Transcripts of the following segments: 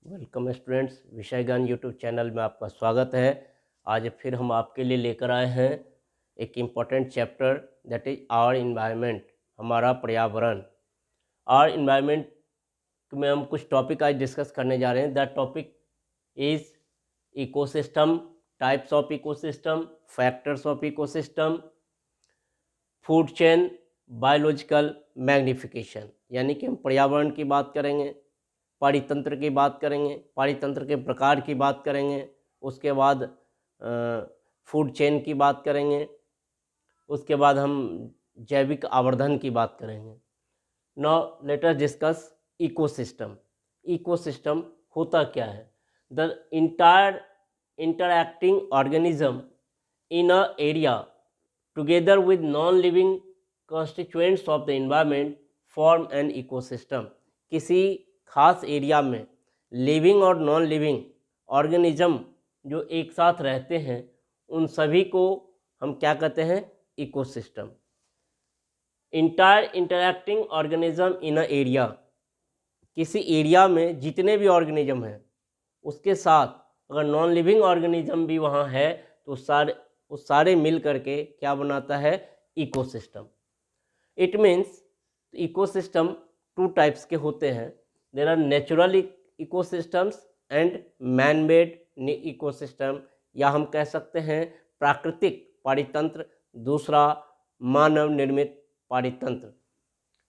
Welcome students, विषय ज्ञान YouTube channel में आपका स्वागत है। आज फिर हम आपके लिए लेकर आए हैं एक important chapter, that is our environment, हमारा पर्यावरण। आवर इन्वायरमेंट में हम कुछ टॉपिक आज डिस्कस करने जा रहे हैं। That topic is ecosystem, types of ecosystem, factors of ecosystem, food chain, biological magnification. यानी कि हम पर्यावरण की बात करेंगे, पारितंत्र की बात करेंगे, पारितंत्र के प्रकार की बात करेंगे, उसके बाद फूड चेन की बात करेंगे, उसके बाद हम जैविक आवर्धन की बात करेंगे। Now let us discuss ecosystem. Ecosystem होता क्या है? The entire interacting organism in a area together with non-living constituents of the environment form an ecosystem। किसी खास एरिया में लिविंग और नॉन लिविंग ऑर्गेनिज्म जो एक साथ रहते हैं, उन सभी को हम क्या कहते हैं? Ecosystem. Entire interacting organism in a area, किसी एरिया में जितने भी ऑर्गेनिज्म हैं उसके साथ अगर नॉन लिविंग ऑर्गेनिज्म भी वहाँ है तो सारे मिल करके क्या बनाता है? Ecosystem. It means ecosystem two types के होते हैं। There are natural ecosystems and man made ecosystem, या हम कह सकते हैं प्राकृतिक पारितंत्र, दूसरा मानव निर्मित पारितंत्र।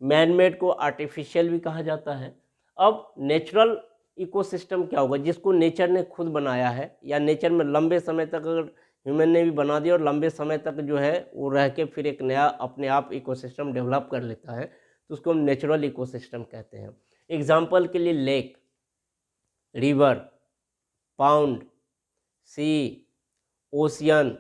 मैन मेड को आर्टिफिशियल भी कहा जाता है। अब नेचुरल इकोसिस्टम क्या होगा? जिसको नेचर ने खुद बनाया है, या नेचर में लंबे समय तक अगर ह्यूमन ने भी बना दिया और लंबे समय तक जो है वो रह के फिर एक नया अपने आप इकोसिस्टम डेवलप कर लेता है, तो उसको हम नेचुरल इकोसिस्टम कहते हैं। एग्जाम्पल के लिए लेक, रिवर, पाउंड, सी, ओशियन,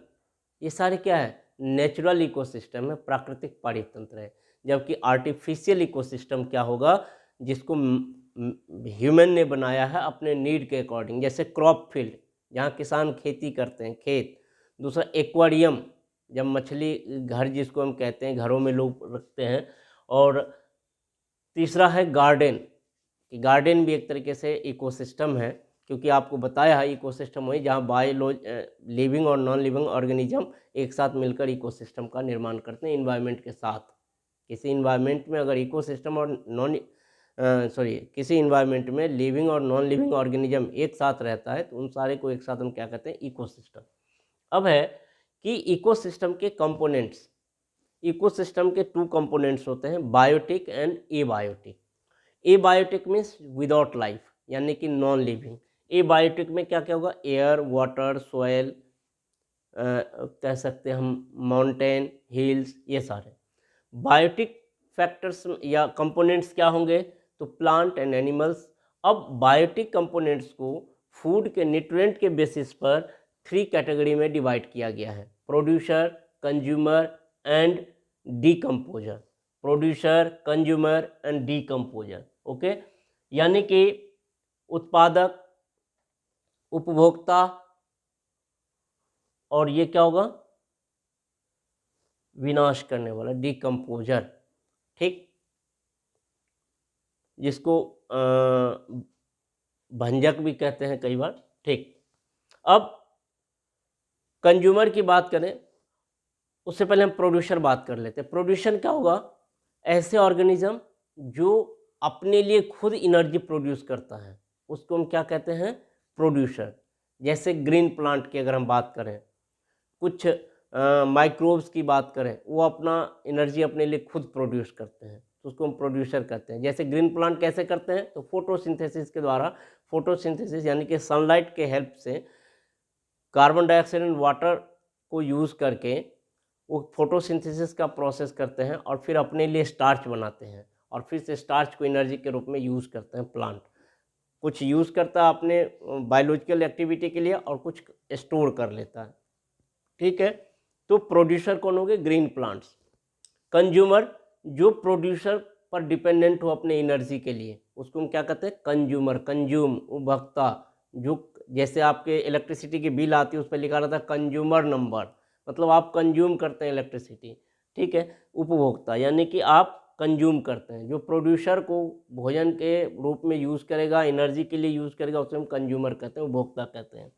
ये सारे क्या है? नेचुरल इकोसिस्टम है, प्राकृतिक पारितंत्र है। जबकि आर्टिफिशियल इकोसिस्टम क्या होगा? जिसको ह्यूमन ने बनाया है अपने नीड के अकॉर्डिंग। जैसे क्रॉप फील्ड, जहाँ किसान खेती करते हैं, खेत। दूसरा एक्वेरियम, जब मछली घर जिसको हम कहते हैं, घरों में लोग रखते हैं। और तीसरा है गार्डन, कि गार्डन भी एक तरीके से इकोसिस्टम है, क्योंकि आपको बताया है इकोसिस्टम वही जहाँ लिविंग और नॉन लिविंग ऑर्गेनिज्म एक साथ मिलकर इकोसिस्टम का निर्माण करते हैं इन्वायरमेंट के साथ। किसी इन्वायरमेंट में अगर इकोसिस्टम और किसी इन्वायरमेंट में लिविंग और नॉन लिविंग ऑर्गेनिज्म एक साथ रहता है तो उन सारे को एक साथ हम क्या कहते हैं? इकोसिस्टम। अब है कि इकोसिस्टम के कंपोनेंट्स। इकोसिस्टम के टू कंपोनेंट्स होते हैं, biotic and abiotic. Abiotic means without life, यानी कि नॉन लिविंग। एबायोटिक में क्या क्या होगा? एयर, वाटर, सॉयल, कह सकते हैं हम माउंटेन, हिल्स, ये सारे। बायोटिक फैक्टर्स या कंपोनेंट्स क्या होंगे? तो प्लांट एंड एनिमल्स। अब बायोटिक कंपोनेंट्स को फूड के न्यूट्रिएंट के बेसिस पर 3 कैटेगरी में डिवाइड किया गया है: producer, consumer and decomposer. Producer, consumer and decomposer. Okay, यानी कि उत्पादक, उपभोक्ता, और ये क्या होगा? विनाश करने वाला, डीकम्पोजर। ठीक, जिसको भंजक भी कहते हैं कई बार। ठीक, अब कंज्यूमर की बात करें उससे पहले हम प्रोड्यूसर बात कर लेते हैं। प्रोड्यूसर क्या होगा? ऐसे ऑर्गेनिज्म जो अपने लिए खुद एनर्जी प्रोड्यूस करता है, उसको हम क्या कहते हैं? प्रोड्यूसर। जैसे ग्रीन प्लांट की अगर हम बात करें, कुछ माइक्रोब्स की बात करें, वो अपना एनर्जी अपने लिए खुद प्रोड्यूस करते हैं, तो उसको हम प्रोड्यूसर कहते हैं। जैसे ग्रीन प्लांट कैसे करते हैं? तो फोटोसिंथेसिस के द्वारा। फोटोसिंथेसिस यानी कि सनलाइट के हेल्प से कार्बन डाइऑक्साइड एंड वाटर को यूज़ करके वो फोटोसिंथेसिस का प्रोसेस करते हैं और फिर अपने लिए स्टार्च बनाते हैं, और फिर से स्टार्च को एनर्जी के रूप में यूज़ करते हैं। प्लांट कुछ यूज़ करता है अपने बायोलॉजिकल एक्टिविटी के लिए और कुछ स्टोर कर लेता है। ठीक है, तो प्रोड्यूसर कौन हो गए? Green plants. कंज्यूमर, जो प्रोड्यूसर पर डिपेंडेंट हो अपने एनर्जी के लिए, उसको हम क्या कहते हैं? कंज्यूमर। कंज्यूम, उपभोक्ता। जो जैसे आपके इलेक्ट्रिसिटी की बिल आती है उस पर लिखा रहता है कंज्यूमर नंबर, मतलब आप कंज्यूम करते हैं इलेक्ट्रिसिटी। ठीक है, उपभोक्ता यानी कि आप कंज्यूम करते हैं। जो प्रोड्यूसर को भोजन के रूप में यूज़ करेगा, एनर्जी के लिए यूज़ करेगा, उसे हम कंज्यूमर कहते हैं, उपभोक्ता कहते हैं।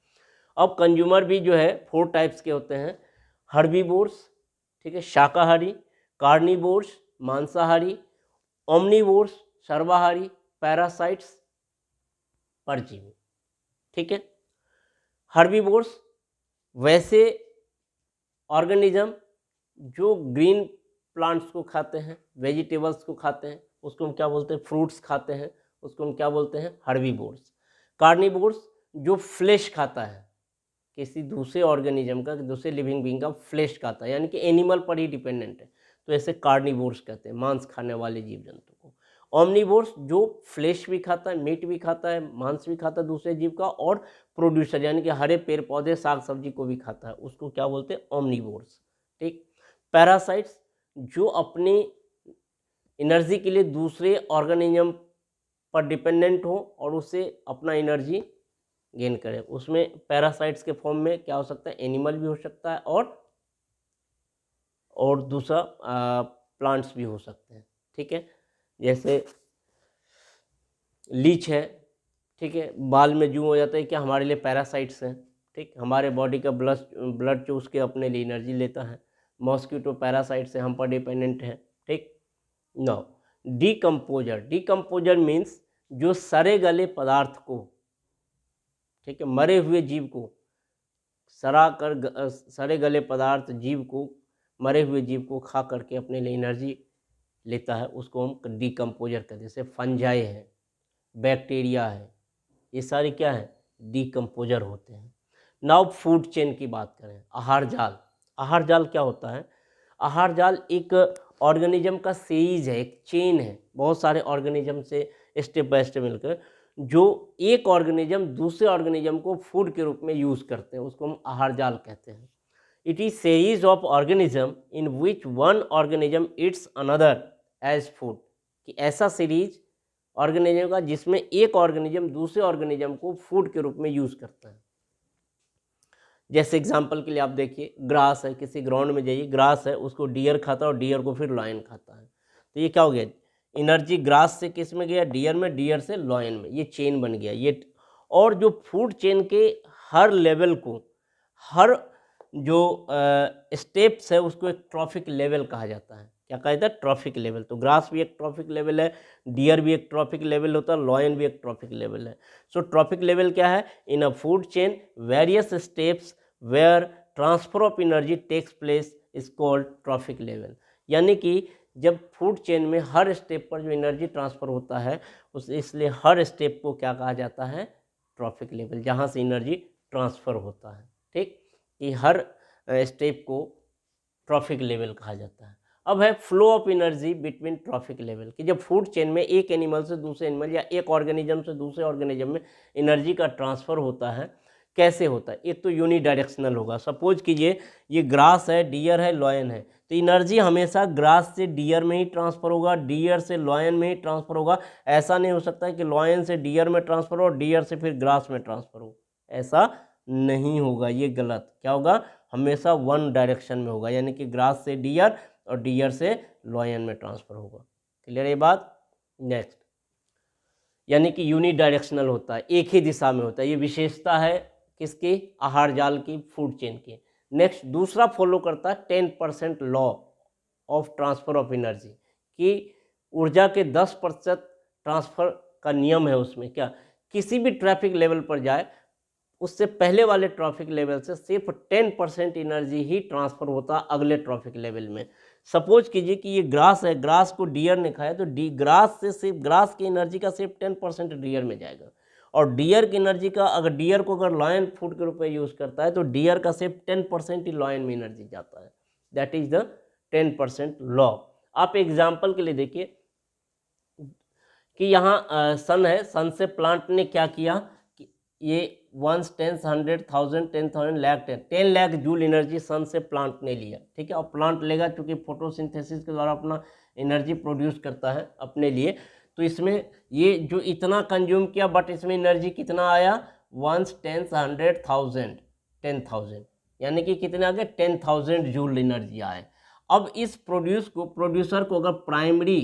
अब कंज्यूमर भी जो है 4 टाइप्स के होते हैं। हर्बीवोर्स, ठीक है, शाकाहारी, कार्निवोर्स, मांसाहारी, ओमनीवोर्स, सर्वाहारी, पैरासाइट्स, परजीवी, ठीक है। हर्बीवोर्स वैसे ऑर्गेनिज्म जो ग्रीन प्लांट्स को खाते हैं, वेजिटेबल्स को खाते हैं, उसको हम क्या बोलते हैं, फ्रूट्स खाते हैं, उसको हम क्या बोलते हैं, हर्बीवोर्स। कार्निवोर्स जो फ्लेश खाता है, किसी दूसरे ऑर्गेनिज्म का, दूसरे लिविंग बीइंग का फ्लेश खाता है, यानी कि एनिमल पर ही डिपेंडेंट है, तो ऐसे कार्निवोर्स कहते हैं, मांस खाने वाले जीव जंतु को। ओमनीवोर्स जो फ्लेश भी खाता है, मीट भी खाता है, मांस भी खाता है दूसरे जीव का, और प्रोड्यूसर यानी कि हरे पेड़ पौधे साग सब्जी को भी खाता है, उसको क्या बोलते हैं, ओमनीवोर्स, ठीक। पैरासाइट्स जो अपनी एनर्जी के लिए दूसरे ऑर्गेनिज्म पर डिपेंडेंट हो और उससे अपना एनर्जी गेन करे, उसमें पैरासाइट्स के फॉर्म में क्या हो सकता है, एनिमल भी हो सकता है और दूसरा प्लांट्स भी हो सकते हैं, ठीक है। जैसे लीच है, ठीक है, बाल में जूं हो जाता है, क्या हमारे लिए पैरासाइट्स हैं, ठीक, हमारे बॉडी का ब्लड चूस के अपने लिए एनर्जी लेता है। मॉस्किटो पैरासाइट से हम पर डिपेंडेंट है, ठीक। नाउ डीकम्पोजर मीन्स जो सड़े गले पदार्थ को, ठीक है, मरे हुए जीव को सड़े गले पदार्थ जीव को, मरे हुए जीव को खा करके अपने लिए एनर्जी लेता है, उसको हम डीकम्पोजर कहते हैं। जैसे फंजाई है, बैक्टीरिया है, ये सारे क्या है, डीकम्पोजर होते हैं। नाउ फूड चेन की बात करें, आहार जाल। आहार जाल क्या होता है, आहार जाल एक ऑर्गेनिज्म का सीरीज है, एक चेन है, बहुत सारे ऑर्गेनिज्म से स्टेप बाय स्टेप मिलकर जो एक ऑर्गेनिज्म दूसरे ऑर्गेनिज्म को फूड के रूप में यूज करते हैं, उसको हम आहार जाल कहते हैं। It is series of organism in which one organism eats another as food, कि ऐसा सीरीज ऑर्गेनिज्म का जिसमें एक ऑर्गेनिज्म दूसरे ऑर्गेनिज्म को फूड के रूप में यूज करता है। जैसे एग्जांपल के लिए आप देखिए, ग्रास है, किसी ग्राउंड में जाइए, ग्रास है, उसको डियर खाता है और डियर को फिर लॉयन खाता है, तो ये क्या हो गया, एनर्जी ग्रास से किस में गया, डियर में, डियर से लॉयन में, ये चेन बन गया ये। और जो फूड चेन के हर लेवल को, हर जो स्टेप्स है, उसको एक ट्रॉफिक लेवल कहा जाता है। क्या कहा जाता है, ट्रॉफिक लेवल। तो ग्रास भी एक ट्रॉफिक लेवल है, डियर भी एक ट्रॉफिक लेवल होता है, लॉयन भी एक ट्रॉफिक लेवल है। सो ट्रॉफिक लेवल क्या है, in a food chain various steps where transfer of energy takes place is called trophic level. यानी कि जब फूड चेन में हर स्टेप पर जो एनर्जी ट्रांसफ़र होता है, उस इसलिए हर स्टेप को क्या कहा जाता है, ट्रॉफिक लेवल, जहाँ से एनर्जी ट्रांसफ़र होता है, ठीक, कि हर स्टेप को ट्रॉफिक लेवल कहा जाता है। अब है flow of energy between trophic level, कि जब फूड चेन में एक एनिमल से दूसरे एनिमल या एक ऑर्गेनिज्म से दूसरे ऑर्गेनिज्म में एनर्जी का ट्रांसफ़र होता है, कैसे होता है। एक तो यूनिडायरेक्शनल होगा, सपोज कीजिए ये ग्रास है, डियर है, लॉयन है, तो एनर्जी हमेशा ग्रास से डियर में ही ट्रांसफ़र होगा, डियर से लॉयन में ही ट्रांसफ़र होगा। ऐसा नहीं हो सकता है कि लॉयन से डियर में ट्रांसफ़र हो और डियर से फिर ग्रास में ट्रांसफ़र हो, ऐसा नहीं होगा, ये गलत। क्या होगा, हमेशा वन डायरेक्शन में होगा, यानी कि ग्रास से डियर और डियर से लॉयन में ट्रांसफ़र होगा। क्लियर ये बात। नेक्स्ट, यानी कि यूनिडायरेक्शनल होता है, एक ही दिशा में होता है, ये विशेषता है किसकी, आहार जाल की, फूड चेन की। नेक्स्ट, दूसरा फॉलो करता है 10% law of transfer of energy, कि ऊर्जा के 10% ट्रांसफ़र का नियम है उसमें। क्या, किसी भी ट्रैफिक लेवल पर जाए, उससे पहले वाले ट्रैफिक लेवल से सिर्फ 10% एनर्जी ही ट्रांसफ़र होता अगले ट्रैफिक लेवल में। सपोज कीजिए कि ये ग्रास है, ग्रास को डियर ने खाया, तो ग्रास से सिर्फ ग्रास की एनर्जी का सिर्फ 10% डियर में जाएगा, और डियर की एनर्जी का, अगर डियर को अगर लॉयन फूड के रूप में यूज़ करता है, तो डियर का सिर्फ 10% ही लॉयन में एनर्जी जाता है। That is the 10% law. आप एग्जाम्पल के लिए देखिए कि यहाँ सन है, सन से प्लांट ने क्या किया कि ये 1 10 100 1000 10,000 lakh 10 lakh joule energy sun से प्लांट ने लिया, ठीक है। और प्लांट लेगा क्योंकि फोटोसिंथेसिस के द्वारा अपना एनर्जी प्रोड्यूस करता है अपने लिए, तो इसमें ये जो इतना कंज्यूम किया, बट इसमें एनर्जी कितना आया, 1 10 100 1000 10,000, यानी कि कितने आ गए, 10,000 जूल एनर्जी आए। अब इस प्रोड्यूसर को अगर प्राइमरी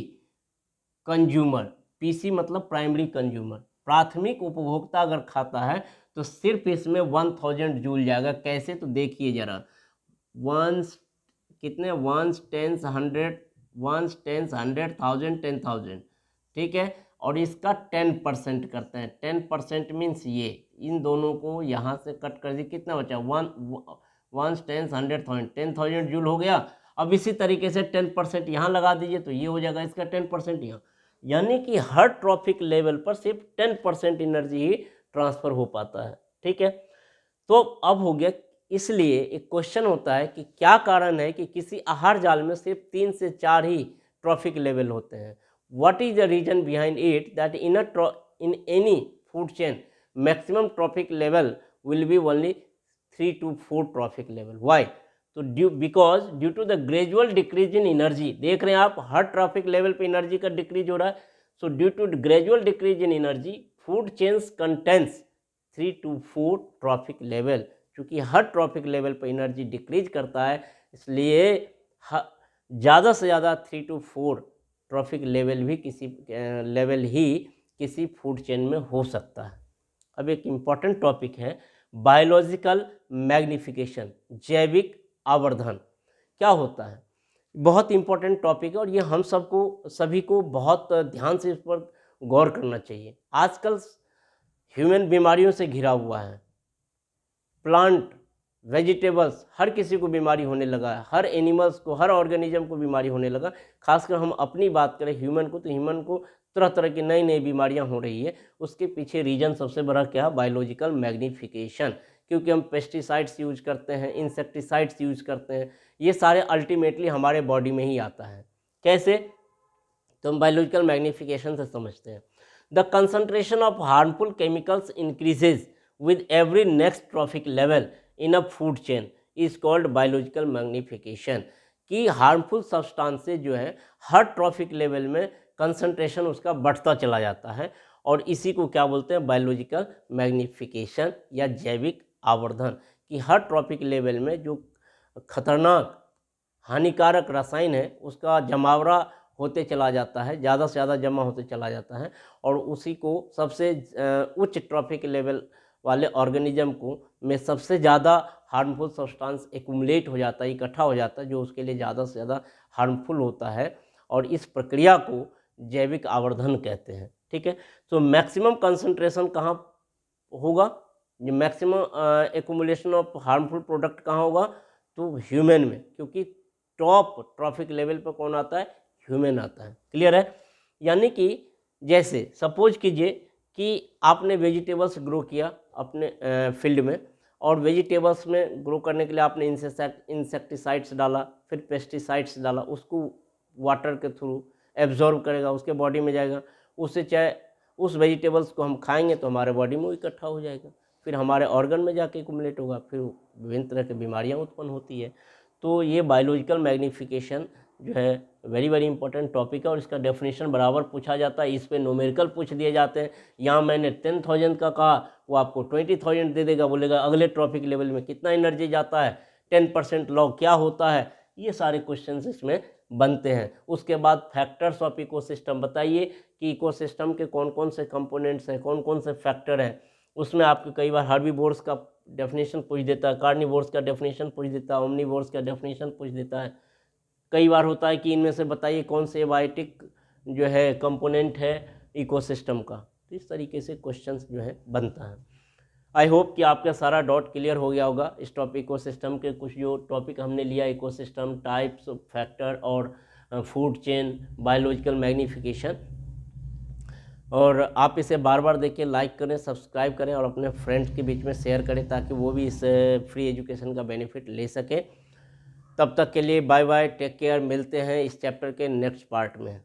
कंज्यूमर, पीसी मतलब प्राइमरी कंज्यूमर, प्राथमिक उपभोक्ता अगर खाता है तो सिर्फ इसमें 1000 जूल जाएगा। कैसे, तो देखिए जरा, वंस कितने, ones tens hundred, ones tens 100,000 10,000, ठीक है। और इसका 10% करते हैं। 10% मीन्स ये इन दोनों को यहाँ से कट कर दिए, कितना बचा, वंस टेंस 100,000, 10,000 जूल हो गया। अब इसी तरीके से 10% यहाँ लगा दीजिए तो ये हो जाएगा इसका 10% यहाँ, यानी कि हर ट्रॉफिक लेवल पर सिर्फ 10% एनर्जी ही ट्रांसफ़र हो पाता है, ठीक है। तो अब हो गया, इसलिए एक क्वेश्चन होता है कि क्या कारण है कि किसी आहार जाल में सिर्फ 3 से 4 ही ट्रॉफिक लेवल होते हैं। What is the reason behind it that in any food chain maximum trophic level will be only 3 to 4 trophic level. Why, तो due to the gradual decrease in energy, देख रहे हैं आप हर ट्रॉफिक लेवल पे energy का decrease हो रहा है। So due to gradual decrease in energy food chains contains 3 to 4 trophic level. क्योंकि हर ट्रॉफिक लेवल पर एनर्जी डिक्रीज करता है, इसलिए ज़्यादा से ज़्यादा 3 to 4 ट्रॉफिक लेवल ही किसी फूड चेन में हो सकता है। अब एक इम्पॉर्टेंट टॉपिक है बायोलॉजिकल मैग्निफिकेशन, जैविक आवर्धन क्या होता है। बहुत इम्पॉर्टेंट टॉपिक है और ये हम सभी को बहुत ध्यान से इस पर गौर करना चाहिए। आजकल ह्यूमन बीमारियों से घिरा हुआ है, प्लांट, वेजिटेबल्स, हर किसी को बीमारी होने लगा है, हर एनिमल्स को, हर ऑर्गेनिज्म को बीमारी होने लगा। खासकर हम अपनी बात करें ह्यूमन को, तो ह्यूमन को तरह तरह की नई नई बीमारियां हो रही है। उसके पीछे रीजन सबसे बड़ा क्या है, बायोलॉजिकल मैग्निफिकेशन। क्योंकि हम पेस्टिसाइड्स यूज करते हैं, इंसेक्टिसाइड्स यूज करते हैं, ये सारे अल्टीमेटली हमारे बॉडी में ही आता है। कैसे, तो हम बायोलॉजिकल मैग्निफिकेशन से समझते हैं। The concentration of harmful chemicals increases with every next trophic level in a food chain is called biological magnification। कि हार्मफुल सब्सटेंसेस जो है हर ट्रॉफिक लेवल में कंसंट्रेशन उसका बढ़ता चला जाता है, और इसी को क्या बोलते हैं, बायोलॉजिकल मैग्निफिकेशन या जैविक आवर्धन। कि हर ट्रॉफिक लेवल में जो खतरनाक हानिकारक रसायन है उसका जमावड़ा होते चला जाता है, ज़्यादा से ज़्यादा जमा होते चला जाता है, और उसी को सबसे उच्च ट्रॉफिक लेवल वाले ऑर्गेनिज्म को में सबसे ज़्यादा हार्मफुल सब्सटेंस एक्यूमुलेट हो जाता है, इकट्ठा हो जाता है, जो उसके लिए ज़्यादा से ज़्यादा हार्मफुल होता है, और इस प्रक्रिया को जैविक आवर्धन कहते हैं, ठीक है। तो मैक्सिमम कंसंट्रेशन कहाँ होगा, जो maximum accumulation of harmful product कहाँ होगा, तो ह्यूमन में। क्योंकि टॉप ट्रॉफिक लेवल पर कौन आता है, ह्यूमन आता है। क्लियर है। यानी कि जैसे सपोज कीजिए कि आपने वेजिटेबल्स ग्रो किया अपने फील्ड में, और वेजिटेबल्स में ग्रो करने के लिए आपने इंसेक्टिसाइड्स डाला, फिर पेस्टिसाइड्स डाला, उसको वाटर के थ्रू एब्जॉर्ब करेगा, उसके बॉडी में जाएगा, उससे चाहे उस वेजिटेबल्स को हम खाएंगे तो हमारे बॉडी में वो इकट्ठा हो जाएगा, फिर हमारे ऑर्गन में जाके एक्यूमुलेट होगा, फिर विभिन्न तरह की बीमारियाँ उत्पन्न होती है। तो ये बायोलॉजिकल मैग्निफिकेशन जो है वेरी वेरी इंपॉर्टेंट टॉपिक है, और इसका डेफिनेशन बराबर पूछा जाता है। इस पे न्यूमेरिकल पूछ दिए जाते हैं। यहाँ मैंने 10,000 का कहा, वो आपको 20,000 दे देगा, बोलेगा अगले ट्रॉफिक लेवल में कितना एनर्जी जाता है, 10% लॉग क्या होता है, ये सारे क्वेश्चन इसमें बनते हैं। उसके बाद फैक्टर्स ऑफ इकोसिस्टम, बताइए कि इकोसिस्टम के कौन कौन से कंपोनेंट्स हैं, कौन कौन से फैक्टर हैं। उसमें आपको कई बार हर्बीवोर्स का डेफिनेशन पूछ देता है, कार्निवोर्स का डेफिनेशन पूछ देता है, ओमनीवोर्स का डेफिनेशन पूछ देता है। कई बार होता है कि इनमें से बताइए कौन से बायोटिक जो है कंपोनेंट है इकोसिस्टम का। तो इस तरीके से क्वेश्चंस जो है बनता है। आई होप कि आपका सारा डाउट क्लियर हो गया होगा इस टॉपिक इकोसिस्टम के। कुछ जो टॉपिक हमने लिया, इकोसिस्टम, टाइप्स ऑफ फैक्टर और फूड चेन, बायोलॉजिकल मैग्निफिकेशन, और आप इसे बार बार देखिए, लाइक करें, सब्सक्राइब करें, और अपने फ्रेंड्स के बीच में शेयर करें ताकि वो भी इस फ्री एजुकेशन का बेनिफिट ले सकें। तब तक के लिए बाय बाय, टेक केयर, मिलते हैं इस चैप्टर के नेक्स्ट पार्ट में।